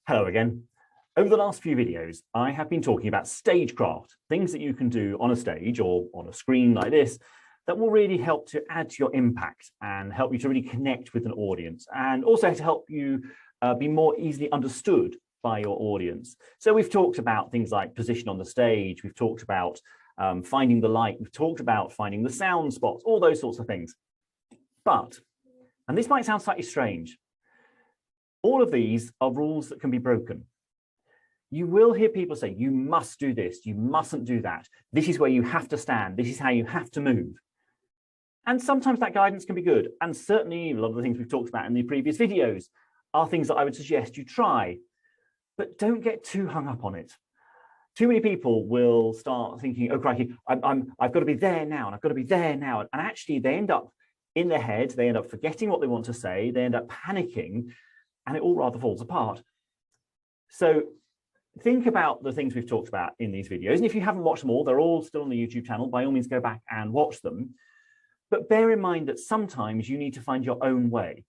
Hello again. Over the last few videos, I have been talking about stagecraft, things that you can do on a stage or on a screen like this that will really help to add to your impact and help you to really connect with an audience, and also to help you be more easily understood by your audience. So we've talked about things like position on the stage, we've talked about finding the light, we've talked about finding the sound spots, all those sorts of things. But, and this might sound slightly strange, all of these are rules that can be broken. You will hear people say, you must do this, you mustn't do that. This is where you have to stand, this is how you have to move. And sometimes that guidance can be good. And certainly a lot of the things we've talked about in the previous videos are things that I would suggest you try, but don't get too hung up on it. Too many people will start thinking, oh crikey, I've got to be there now, and I've got to be there now. And actually they end up in their head, they end up forgetting what they want to say, they end up panicking, and it all rather falls apart. So think about the things we've talked about in these videos. And if you haven't watched them all, they're all still on the YouTube channel. By all means, go back and watch them. But bear in mind that sometimes you need to find your own way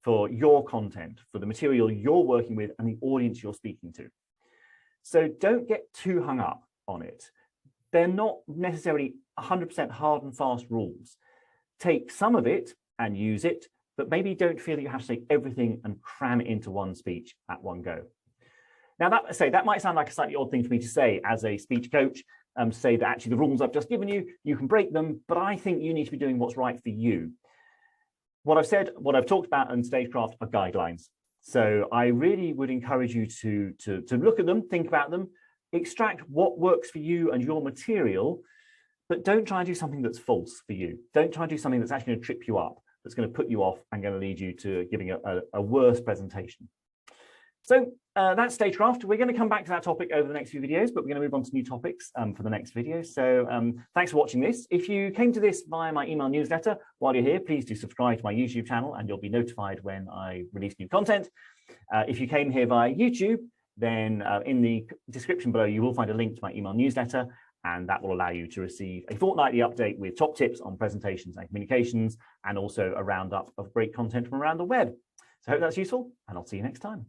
for your content, for the material you're working with and the audience you're speaking to. So don't get too hung up on it. They're not necessarily 100% hard and fast rules. Take some of it and use it, but maybe don't feel that you have to take everything and cram it into one speech at one go. Now, that might sound like a slightly odd thing for me to say as a speech coach, say that actually the rules I've just given you, you can break them, but I think you need to be doing what's right for you. What I've said, what I've talked about in stagecraft are guidelines. So I really would encourage you to look at them, think about them, extract what works for you and your material, but don't try and do something that's false for you. Don't try and do something that's actually going to trip you up, that's going to put you off and going to lead you to giving a worse presentation. So that's stagecraft. We're going to come back to that topic over the next few videos, but we're going to move on to new topics for the next video. So thanks for watching this. If you came to this via my email newsletter, while you're here, please do subscribe to my YouTube channel and you'll be notified when I release new content. If you came here via YouTube, then in the description below, you will find a link to my email newsletter, and that will allow you to receive a fortnightly update with top tips on presentations and communications, and also a roundup of great content from around the web. So I hope that's useful, and I'll see you next time.